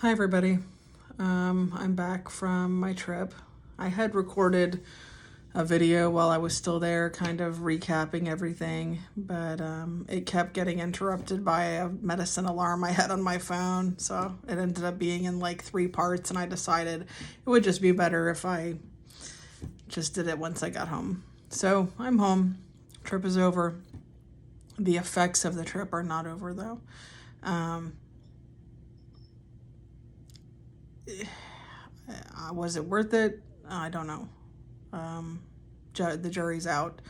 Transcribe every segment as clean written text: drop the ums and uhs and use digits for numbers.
Hi everybody. I'm back from my trip. I had recorded a video while I was still there, kind of recapping everything, but it kept getting interrupted by a medicine alarm I had on my phone, so it ended up being in like 3 parts, and I decided it would just be better if I just did it once I got home. So I'm home. Trip is over. The effects of the trip are not over though. Was it worth it? I don't know. The jury's out.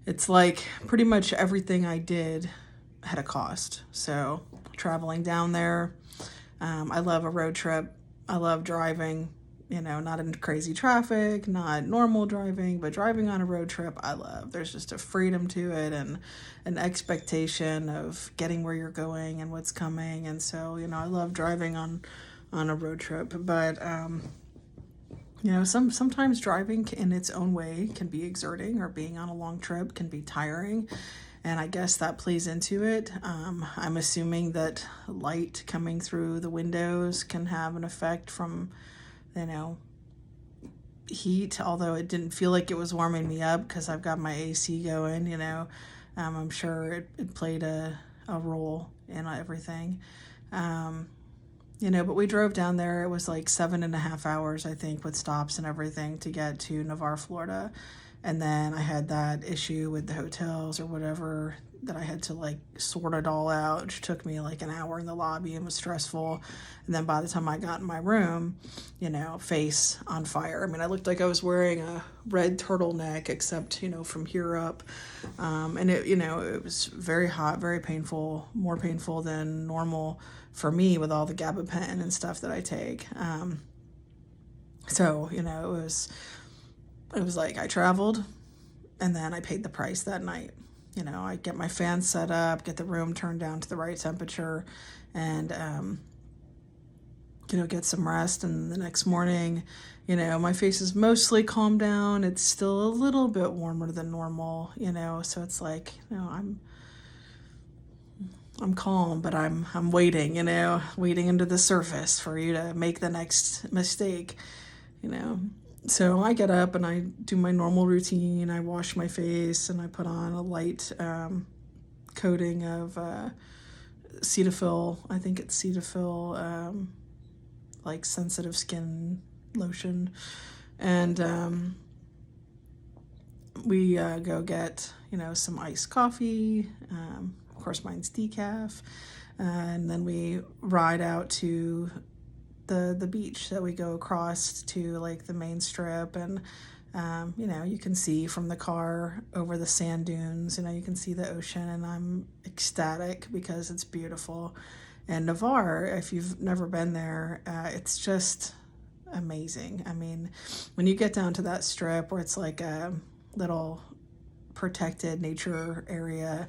It's like pretty much everything I did had a cost. So traveling down there, I love a road trip. I love driving, not in crazy traffic, not normal driving, but driving on a road trip, I love. There's just a freedom to it and an expectation of getting where you're going and what's coming. And so, I love driving on a road trip. But sometimes driving in its own way can be exerting, or being on a long trip can be tiring. And I guess that plays into it. I'm assuming that light coming through the windows can have an effect from, heat, although it didn't feel like it was warming me up because I've got my AC going, I'm sure it played a role in everything. But we drove down there. It was like 7.5 hours, I think, with stops and everything to get to Navarre, Florida. And then I had that issue with the hotels or whatever that I had to like sort it all out, which took me like an hour in the lobby and was stressful. And then by the time I got in my room, face on fire. I mean, I looked like I was wearing a red turtleneck, except, from here up. And it was very hot, very painful, more painful than normal for me with all the gabapentin and stuff that I take. So, it was like I traveled and then I paid the price that night. I get my fan set up, get the room turned down to the right temperature, and, get some rest. And the next morning, my face is mostly calmed down. It's still a little bit warmer than normal, so it's like, I'm calm, but I'm waiting, waiting under the surface for you to make the next mistake, So I get up and I do my normal routine. I wash my face and I put on a light coating of Cetaphil. I think it's Cetaphil, like sensitive skin lotion. And we go get, some iced coffee. Of course, mine's decaf. And then we ride out to the beach that we go across to, like the main strip, and you can see from the car over the sand dunes, you can see the ocean, and I'm ecstatic because it's beautiful. And Navarre, if you've never been there, it's just amazing. I mean, when you get down to that strip where it's like a little protected nature area,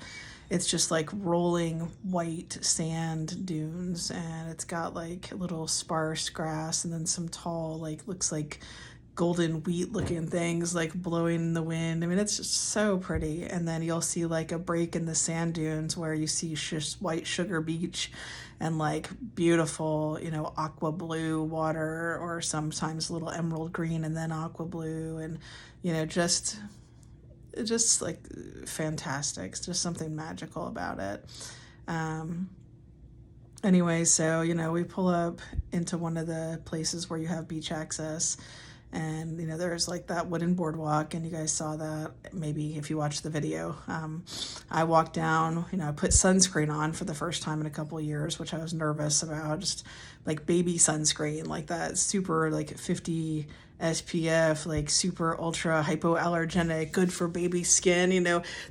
it's just like rolling white sand dunes, and it's got like little sparse grass and then some tall, like looks like golden wheat looking things like blowing in the wind. I mean, it's just so pretty. And then you'll see like a break in the sand dunes where you see white sugar beach and like beautiful, aqua blue water, or sometimes a little emerald green and then aqua blue, and just like fantastic. It's just something magical about it. Anyway, so, we pull up into one of the places where you have beach access, and, there's like that wooden boardwalk, and you guys saw that maybe if you watched the video. I walked down, I put sunscreen on for the first time in a couple of years, which I was nervous about, just like baby sunscreen, like that super like 50 SPF, like super ultra hypoallergenic, good for baby skin,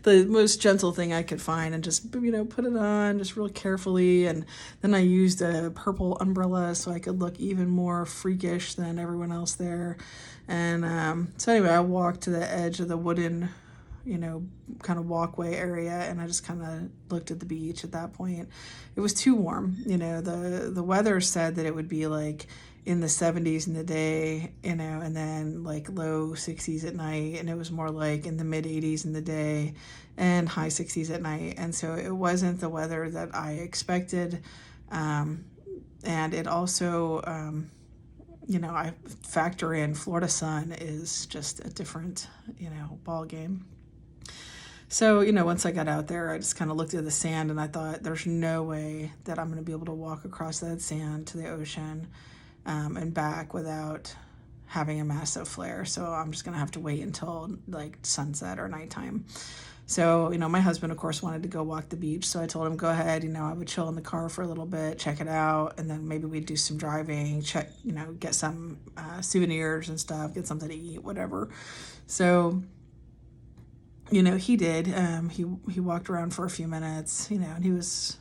the most gentle thing I could find, and just, put it on just real carefully. And then I used a purple umbrella so I could look even more freakish than everyone else there. And so anyway, I walked to the edge of the wooden, kind of walkway area, and I just kind of looked at the beach at that point. It was too warm. The weather said that it would be like in the 70s in the day, and then like low 60s at night, and it was more like in the mid 80s in the day and high 60s at night. And so it wasn't the weather that I expected. And it also, I factor in Florida sun is just a different, ball game. So, once I got out there, I just kind of looked at the sand and I thought, there's no way that I'm going to be able to walk across that sand to the ocean and back without having a massive flare. So I'm just going to have to wait until like sunset or nighttime. So, my husband, of course, wanted to go walk the beach. So I told him, go ahead, I would chill in the car for a little bit, check it out. And then maybe we'd do some driving, check, get some souvenirs and stuff, get something to eat, whatever. So, he did. He walked around for a few minutes, and he was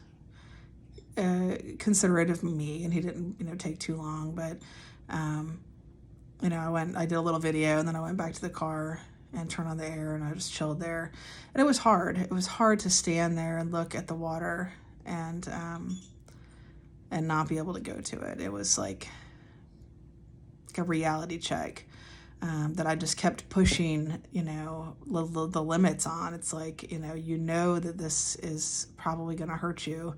considerate of me, and he didn't, take too long. But, I did a little video, and then I went back to the car and turned on the air, and I just chilled there. And it was hard. It was hard to stand there and look at the water and not be able to go to it. It was like a reality check. That I just kept pushing, the limits on. It's like, that this is probably going to hurt you,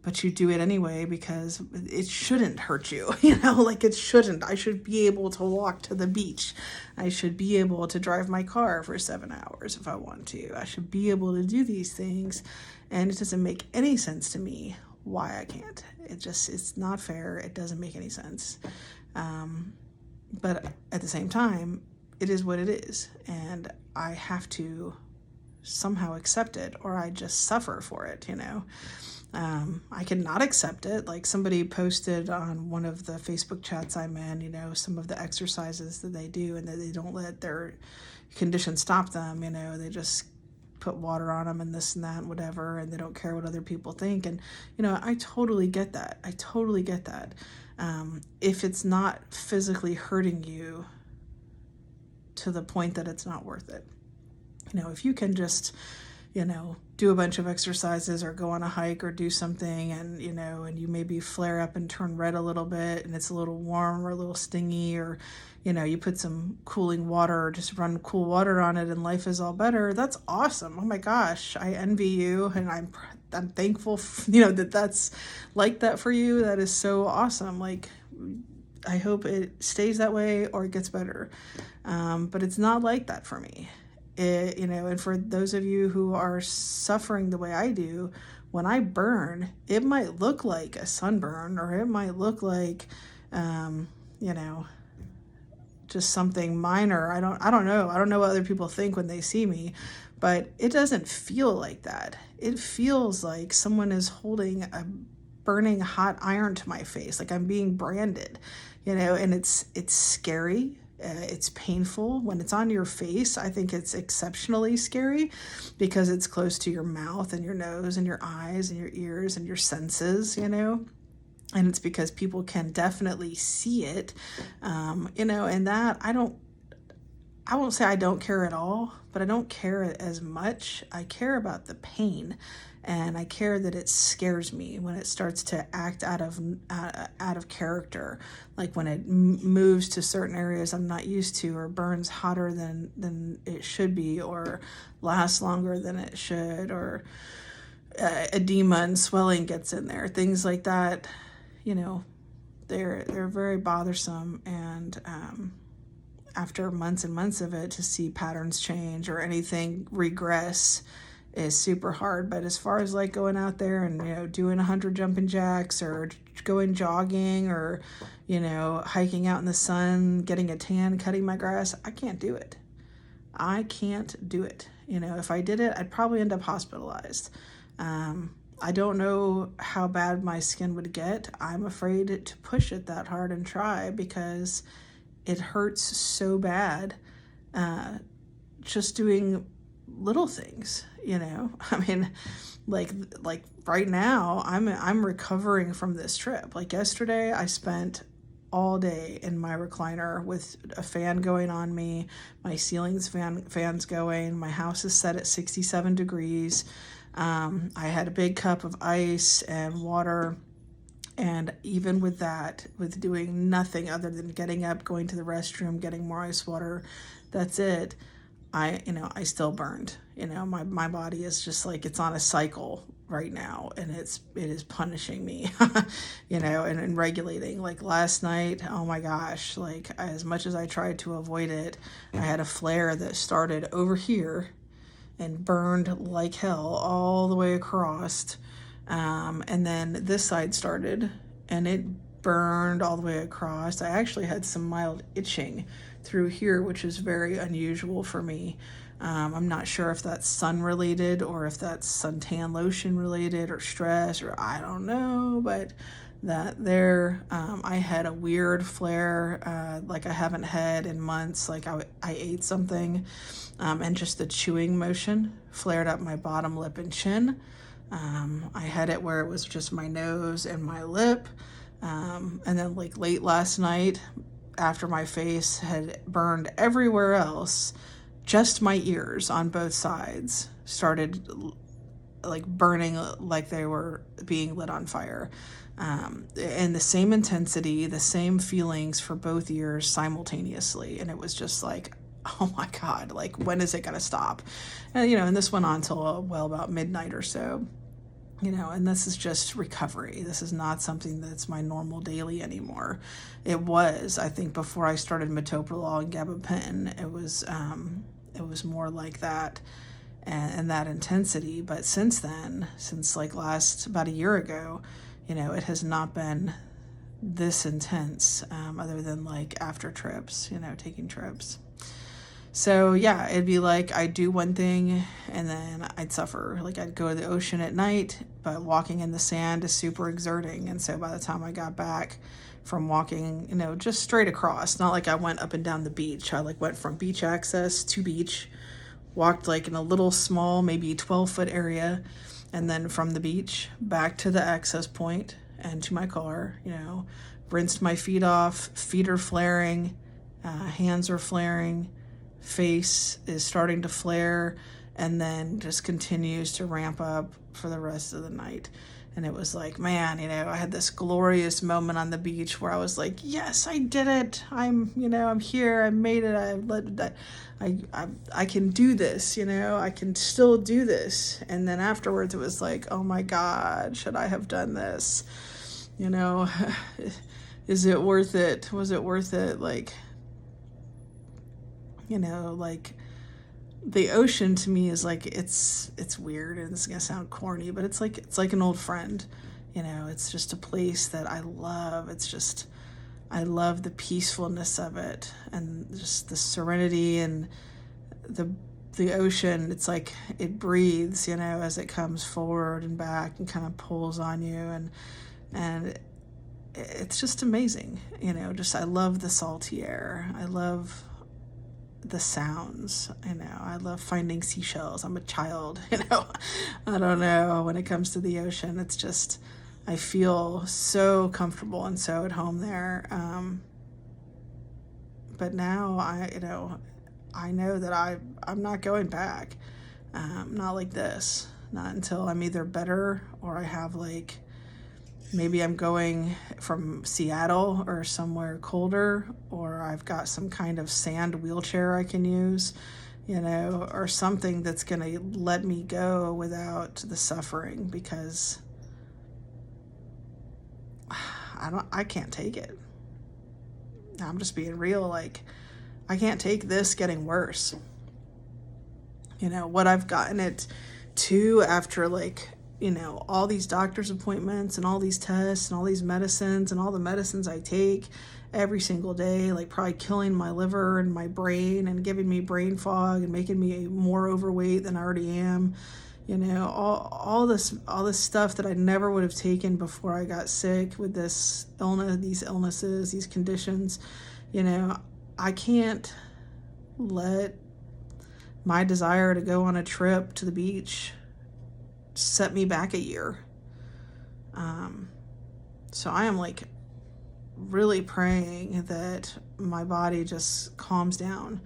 but you do it anyway because it shouldn't hurt you, like it shouldn't. I should be able to walk to the beach. I should be able to drive my car for 7 hours if I want to. I should be able to do these things, and it doesn't make any sense to me why I can't. It's not fair. It doesn't make any sense. But at the same time, it is what it is, and I have to somehow accept it, or I just suffer for it, I cannot accept it. Like somebody posted on one of the Facebook chats I'm in, some of the exercises that they do, and that they don't let their condition stop them, they just put water on them and this and that and whatever, and they don't care what other people think. And, I totally get that. If it's not physically hurting you to the point that it's not worth it. If you can just, do a bunch of exercises or go on a hike or do something and, and you maybe flare up and turn red a little bit and it's a little warm or a little stingy, or, you put some cooling water or just run cool water on it and life is all better. That's awesome. Oh my gosh. I envy you, and I'm thankful, that that's like that for you. That is so awesome. Like, I hope it stays that way or it gets better. But it's not like that for me. And for those of you who are suffering the way I do, when I burn, it might look like a sunburn, or it might look like, just something minor. I don't know. I don't know what other people think when they see me, but it doesn't feel like that. It feels like someone is holding a burning hot iron to my face, like I'm being branded, and it's scary. It's painful when it's on your face. I think it's exceptionally scary because it's close to your mouth and your nose and your eyes and your ears and your senses, and it's because people can definitely see it, and that I won't say I don't care at all, but I don't care as much. I care about the pain, and I care that it scares me when it starts to act out of character, like when it moves to certain areas I'm not used to, or burns hotter than it should be, or lasts longer than it should, or edema and swelling gets in there. Things like that, they're very bothersome, and after months and months of it, to see patterns change or anything regress is super hard. But as far as like going out there and, doing 100 jumping jacks, or going jogging, or, hiking out in the sun, getting a tan, cutting my grass, I can't do it. I can't do it. If I did it, I'd probably end up hospitalized. I don't know how bad my skin would get. I'm afraid to push it that hard and try, because it hurts so bad, just doing little things, I mean, like right now I'm recovering from this trip. Like yesterday, I spent all day in my recliner with a fan going on me, my ceiling's fans going, my house is set at 67 degrees. I had a big cup of ice and water. And even with that, with doing nothing other than getting up, going to the restroom, getting more ice water, that's it, I still burned. My body is just like, it's on a cycle right now, and it is punishing me, and regulating. Like last night, oh my gosh, like as much as I tried to avoid it, I had a flare that started over here and burned like hell all the way across. And then this side started, and it burned all the way across. I actually had some mild itching through here, which is very unusual for me. I'm not sure if that's sun related or if that's suntan lotion related or stress, or I don't know, but I had a weird flare, like I haven't had in months. Like I ate something, and just the chewing motion flared up my bottom lip and chin. I had it where it was just my nose and my lip. And then like late last night, after my face had burned everywhere else, just my ears on both sides started like burning like they were being lit on fire. And the same intensity, the same feelings for both ears simultaneously. And it was just like, oh my God, like when is it going to stop? And this went on till about midnight or so. And this is just recovery. This is not something that's my normal daily anymore. It was, I think, before I started metoprolol and gabapentin, it was more like that and that intensity. But since then, since like about a year ago, it has not been this intense, other than like after trips, taking trips. So yeah, it'd be like I'd do one thing and then I'd suffer. Like I'd go to the ocean at night, but walking in the sand is super exerting. And so by the time I got back from walking, just straight across, not like I went up and down the beach. I like went from beach access to beach, walked like in a little small, maybe 12-foot area, and then from the beach back to the access point and to my car, rinsed my feet off, feet are flaring, hands are flaring, face is starting to flare, and then just continues to ramp up for the rest of the night. And it was like, man, I had this glorious moment on the beach where I was like, yes, I did it. I'm here. I made it. I can do this. I can still do this. And then afterwards, it was like, oh my God, should I have done this? Is it worth it? Was it worth it? Like the ocean to me is like, it's weird and it's gonna sound corny, but it's like an old friend. It's just a place that I love. I love the peacefulness of it and just the serenity and the ocean. It's like it breathes, as it comes forward and back and kind of pulls on you, and it's just amazing. I love the salty air. I love the sounds. I love finding seashells. I'm a child. I don't know, when it comes to the ocean, it's just, I feel so comfortable and so at home there. But now I know that I'm not going back. Not like this, not until I'm either better or I have like, maybe I'm going from Seattle or somewhere colder, or I've got some kind of sand wheelchair I can use, or something that's going to let me go without the suffering, because I can't take it. I'm just being real. Like, I can't take this getting worse. What I've gotten it to after like, all these doctor's appointments and all these tests and all these medicines and all the medicines I take every single day, like probably killing my liver and my brain and giving me brain fog and making me more overweight than I already am. All this stuff that I never would have taken before I got sick with this illness, these illnesses, these conditions. I can't let my desire to go on a trip to the beach set me back a year. So I am like really praying that my body just calms down,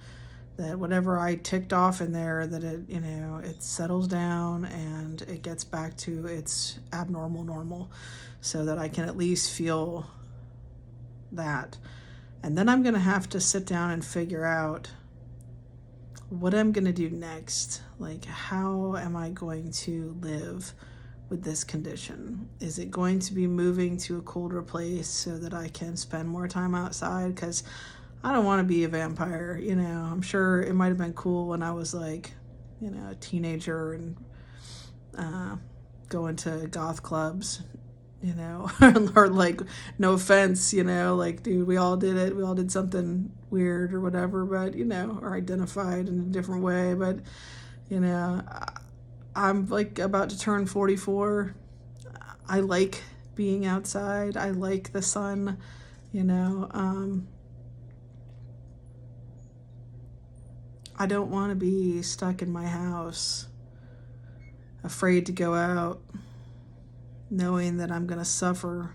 that whatever I ticked off in there, that it settles down and it gets back to its abnormal normal, so that I can at least feel that. And then I'm going to have to sit down and figure out what I'm going to do next. Like, how am I going to live with this condition? Is it going to be moving to a colder place so that I can spend more time outside? Because I don't want to be a vampire, you know. I'm sure it might have been cool when I was like, you know, a teenager and going to goth clubs, you know, or like, no offense, you know, like, dude, we all did it. We all did something weird or whatever, but, you know, or identified in a different way. But, you know, I'm like about to turn 44. I like being outside. I like the sun, you know. I don't want to be stuck in my house, afraid to go out, knowing that I'm going to suffer.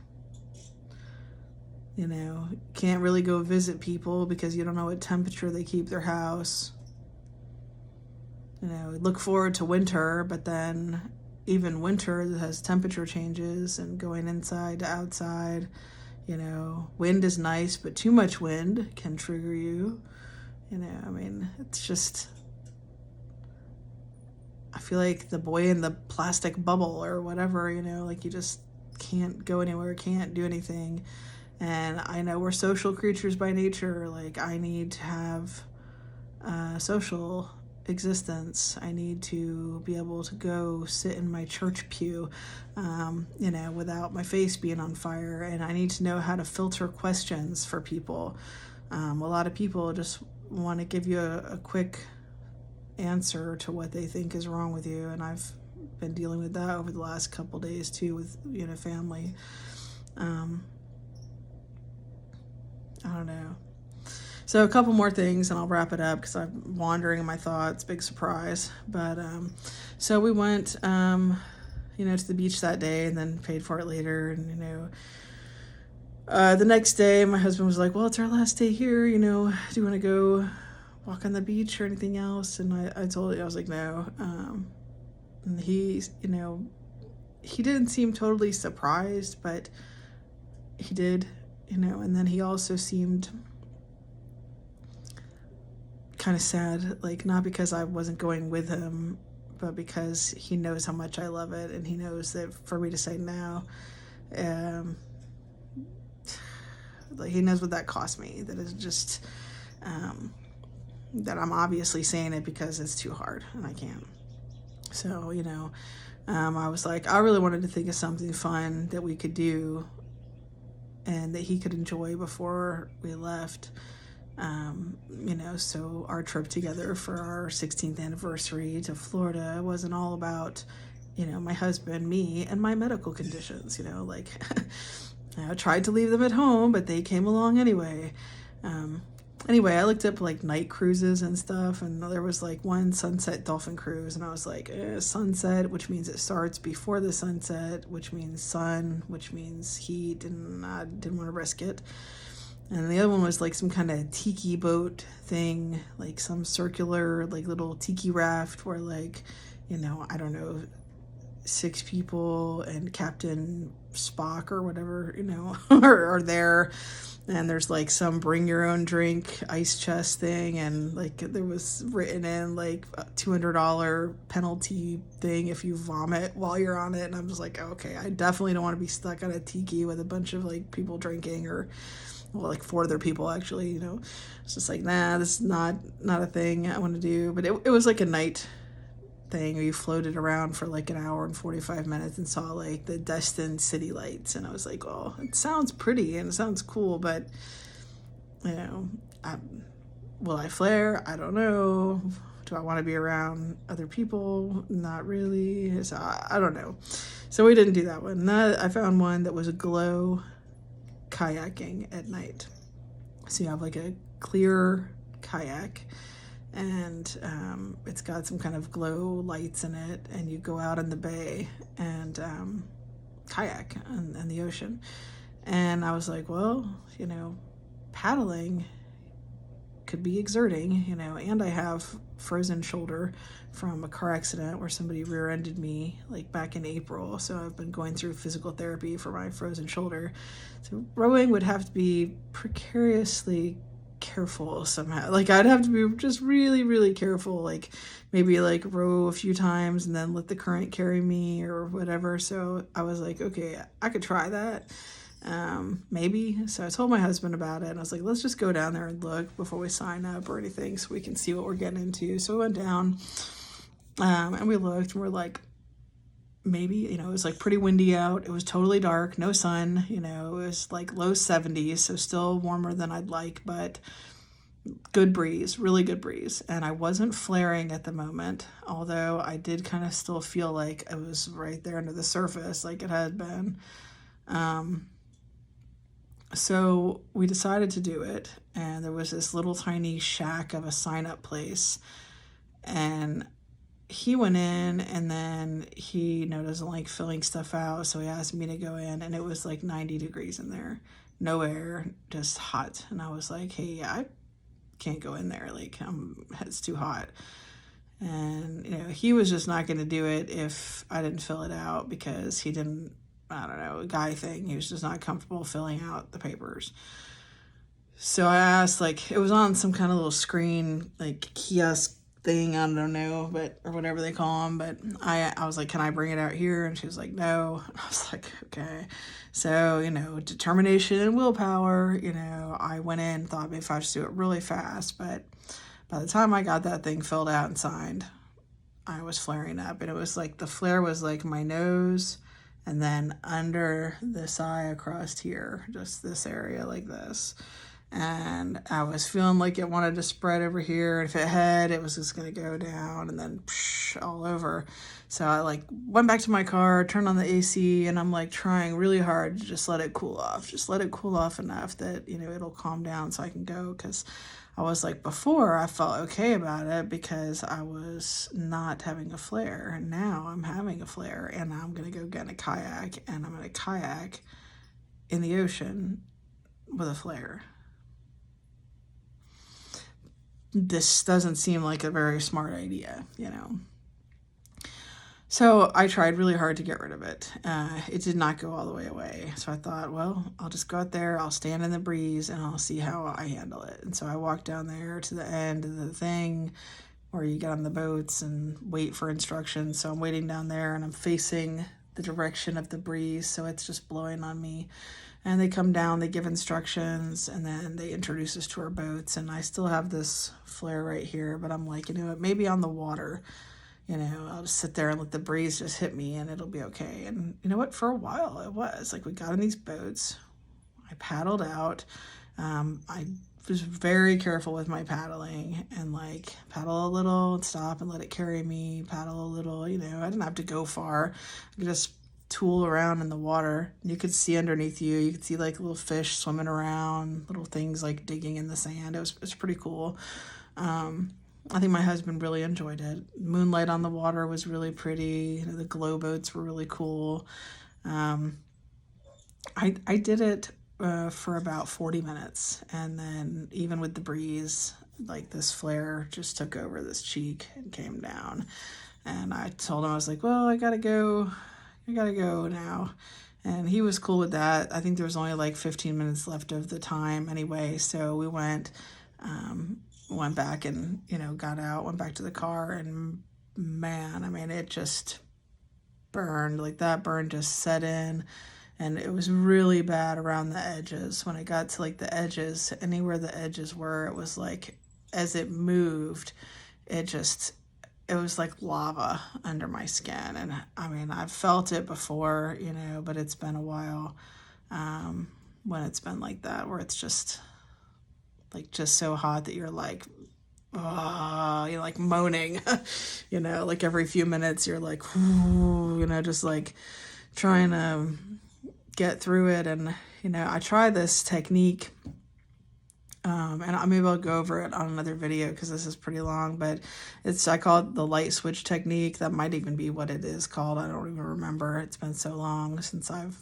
You know, can't really go visit people because you don't know what temperature they keep their house. You know, look forward to winter, but then even winter has temperature changes and going inside to outside. You know, wind is nice, but too much wind can trigger you. You know, I mean, it's just, I feel like the boy in the plastic bubble or whatever, you know, like you just can't go anywhere, can't do anything. And I know we're social creatures by nature. Like, I need to have a social existence. I need to be able to go sit in my church pew, you know, without my face being on fire. And I need to know how to filter questions for people. A lot of people just want to give you a quick answer to what they think is wrong with you, and I've been dealing with that over the last couple days too with, you know, family. I don't know. So a couple more things and I'll wrap it up because I'm wandering in my thoughts. Big surprise. But so we went you know, to the beach that day and then paid for it later. And, you know, the next day, my husband was like, well, it's our last day here, you know, do you want to go walk on the beach or anything else? And I told him, I was like, no. And he, you know, he didn't seem totally surprised, but he did, you know, and then he also seemed kind of sad, like, not because I wasn't going with him, but because he knows how much I love it, and he knows that for me to say no, like, he knows what that cost me. That is just that I'm obviously saying it because it's too hard and I can't. So, you know, I was like, I really wanted to think of something fun that we could do and that he could enjoy before we left. You know, so our trip together for our 16th anniversary to Florida wasn't all about, you know, my husband, me, and my medical conditions, you know, like, I tried to leave them at home, but they came along anyway. Anyway, I looked up like night cruises and stuff, and there was like one sunset dolphin cruise, and I was like, sunset, which means it starts before the sunset, which means sun, which means heat, and I didn't want to risk it. And the other one was like some kind of tiki boat thing, like some circular, like little tiki raft where, like, you know, I don't know, 6 people and Captain Spock or whatever, you know, are there. And there's like some bring your own drink ice chest thing, and like there was written in like a $200 penalty thing if you vomit while you're on it. And I'm just like, okay, I definitely don't want to be stuck on a tiki with a bunch of like people drinking, or well, like 4 other people actually, you know. It's just like, nah, this is not a thing I want to do. But it was like a night thing where you floated around for like an hour and 45 minutes and saw like the Destin city lights, and I was like, oh, it sounds pretty and it sounds cool, but, you know, will I flare? I don't know. Do I want to be around other people? Not really. So I don't know. So we didn't do that one. I found one that was a glow kayaking at night. So you have like a clear kayak, and it's got some kind of glow lights in it, and you go out in the bay and kayak in the ocean. And I was like, well, you know, paddling could be exerting, you know, and I have frozen shoulder from a car accident where somebody rear-ended me like back in April, so I've been going through physical therapy for my frozen shoulder. So rowing would have to be precariously careful somehow. Like I'd have to be just really, really careful. Like maybe like row a few times and then let the current carry me or whatever. So I was like, okay, I could try that. Maybe. So I told my husband about it and I was like, let's just go down there and look before we sign up or anything so we can see what we're getting into. So we went down and we looked and we're like, maybe, you know, it was like pretty windy out. It was totally dark, no sun, you know, it was like low 70s, so still warmer than I'd like, but good breeze, really good breeze. And I wasn't flaring at the moment, although I did kind of still feel like it was right there under the surface, like it had been. So we decided to do it, and there was this little tiny shack of a sign-up place, and he went in and then he, you know, doesn't like filling stuff out. So he asked me to go in and it was like 90 degrees in there, no air, just hot. And I was like, hey, I can't go in there. Like it's too hot. And, you know, he was just not going to do it if I didn't fill it out because he didn't, I don't know, a guy thing. He was just not comfortable filling out the papers. So I asked, like, it was on some kind of little screen, like kiosk thing, I don't know, but or whatever they call them, but I was like, can I bring it out here? And she was like, no. And I was like, okay. So, you know, determination and willpower, you know, I went in, thought maybe if I just do it really fast, but by the time I got that thing filled out and signed, I was flaring up, and it was like the flare was like my nose and then under this eye across here, just this area like this. And I was feeling like it wanted to spread over here. If it had, it was just going to go down and then all over. So I like went back to my car, turned on the AC, and I'm like trying really hard to just let it cool off. Just let it cool off enough that, you know, it'll calm down so I can go. Because I was like, before I felt okay about it because I was not having a flare. And now I'm having a flare, and I'm going to go get in a kayak, and I'm going to kayak in the ocean with a flare. This doesn't seem like a very smart idea, you know. So I tried really hard to get rid of it. It did not go all the way away. So I thought, well, I'll just go out there, I'll stand in the breeze, and I'll see how I handle it. And so I walked down there to the end of the thing where you get on the boats and wait for instructions. So I'm waiting down there, and I'm facing the direction of the breeze, so it's just blowing on me. And they come down, they give instructions, and then they introduce us to our boats. And I still have this flare right here, but I'm like, you know what, maybe on the water, you know, I'll just sit there and let the breeze just hit me and it'll be okay. And you know what, for a while it was. Like we got in these boats, I paddled out. I was very careful with my paddling and like paddle a little and stop and let it carry me, paddle a little, you know, I didn't have to go far. I could just tool around in the water. You could see underneath you. You could see like little fish swimming around, little things like digging in the sand. It was pretty cool. I think my husband really enjoyed it. Moonlight on the water was really pretty. You know, the glow boats were really cool. I did it for about 40 minutes, and then even with the breeze, like this flare just took over this cheek and came down. And I told him, I was like, well, I gotta go now. And he was cool with that. I think there was only like 15 minutes left of the time anyway. So we went back and, you know, got out, went back to the car, and man, I mean, it just burned. Like that burn just set in, and it was really bad around the edges. When I got to like the edges, anywhere the edges were, it was like, as it moved, it was like lava under my skin. And I mean, I've felt it before, you know, but it's been a while when it's been like that, where it's just so hot that you're like, oh, you're like moaning, you know, like every few minutes you're like, ooh, you know, just like trying to get through it. And, you know, I try this technique, and maybe I'll go over it on another video because this is pretty long, but I call it the light switch technique. That might even be what it is called. I don't even remember. It's been so long since I've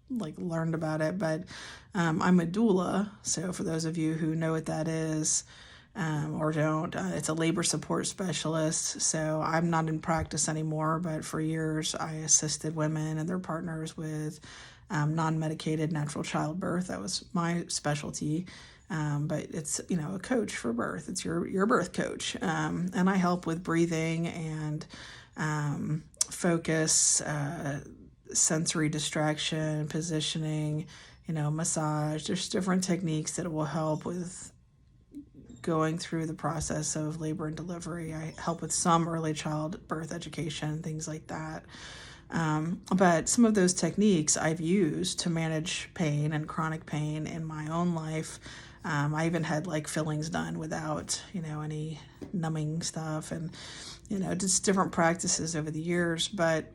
like learned about it, but I'm a doula. So for those of you who know what that is, or don't, it's a labor support specialist. So I'm not in practice anymore, but for years I assisted women and their partners with non-medicated natural childbirth. That was my specialty. But it's, a coach for birth. It's your birth coach. And I help with breathing and focus, sensory distraction, positioning, massage. There's different techniques that will help with going through the process of labor and delivery. I help with some early childbirth education, things like that. But some of those techniques I've used to manage pain and chronic pain in my own life. I even had like fillings done without, any numbing stuff, and, just different practices over the years. But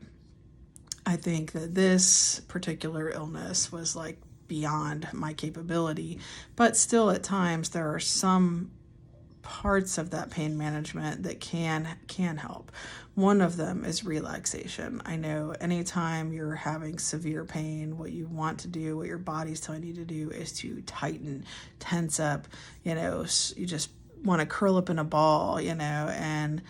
I think that this particular illness was like beyond my capability, but still at times there are some parts of that pain management that can help. One of them is relaxation. I know anytime you're having severe pain, what you want to do, what your body's telling you to do is to tighten, tense up, you just want to curl up in a ball, and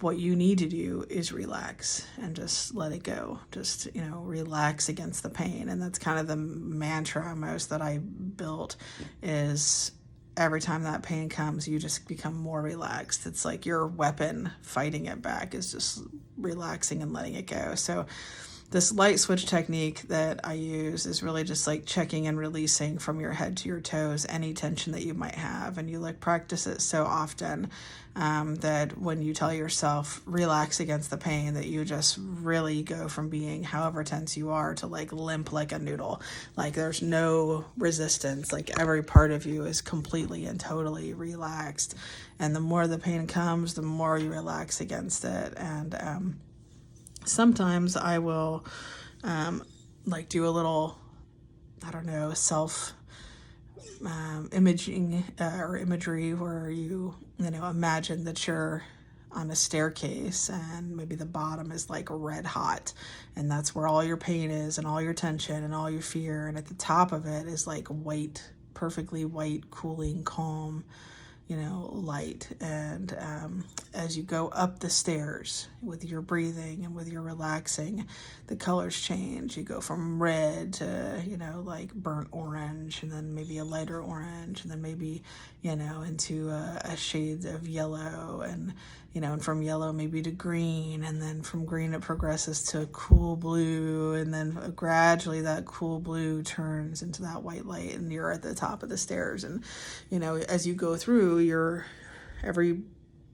what you need to do is relax and just let it go. Just, relax against the pain. And that's kind of the mantra almost that I built, is every time that pain comes, you just become more relaxed. It's like your weapon fighting it back is just relaxing and letting it go. So this light switch technique that I use is really just like checking and releasing from your head to your toes any tension that you might have. And you practice it so often that when you tell yourself relax against the pain, that you just really go from being however tense you are to like limp like a noodle. Like there's no resistance. Like every part of you is completely and totally relaxed. And the more the pain comes, the more you relax against it. And sometimes I will do a little, self imaging or imagery where you imagine that you're on a staircase and maybe the bottom is like red hot, and that's where all your pain is and all your tension and all your fear, and at the top of it is like white, perfectly white, cooling, calm, light. And as you go up the stairs with your breathing and with your relaxing, the colors change. You go from red to, like burnt orange, and then maybe a lighter orange, and then maybe, into a shade of yellow, and, and from yellow maybe to green, and then from green it progresses to cool blue, and then gradually that cool blue turns into that white light, and you're at the top of the stairs. And, as you go through every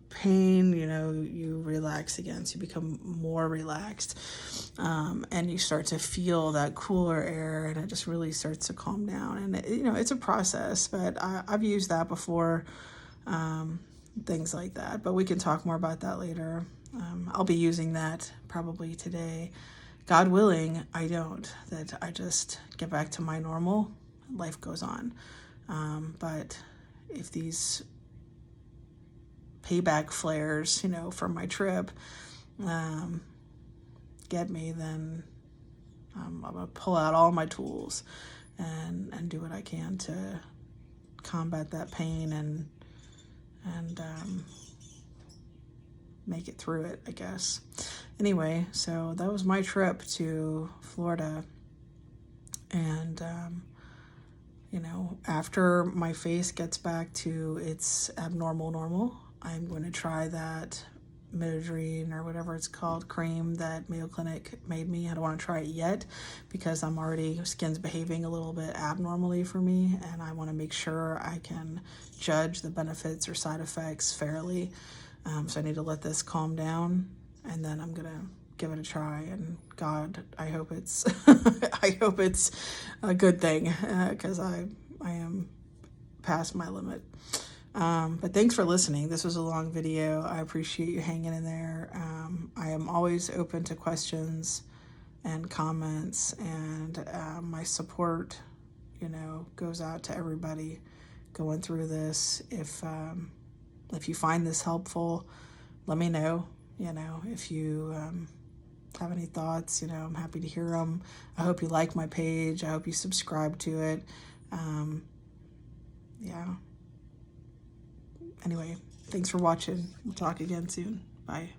pain, you relax against, you become more relaxed, and you start to feel that cooler air, and it just really starts to calm down. And it's a process, but I've used that before, things like that, but we can talk more about that later. I'll be using that probably today. God willing, I don't, that I just get back to my normal, life goes on. But if these payback flares, from my trip, get me, then I'm going to pull out all my tools and do what I can to combat that pain and make it through it, I guess. Anyway, so that was my trip to Florida. And, after my face gets back to its abnormal normal, I'm going to try that midodrine or whatever it's called cream that Mayo Clinic made me. I don't want to try it yet because skin's behaving a little bit abnormally for me, and I want to make sure I can judge the benefits or side effects fairly. So I need to let this calm down, and then I'm gonna give it a try. And God, I hope it's I hope it's a good thing, because I am past my limit. But thanks for listening. This was a long video. I appreciate you hanging in there. I am always open to questions and comments, and my support, goes out to everybody going through this. If you find this helpful, let me know. If you have any thoughts, I'm happy to hear them. I hope you like my page. I hope you subscribe to it. Yeah. Anyway, thanks for watching. We'll talk again soon. Bye.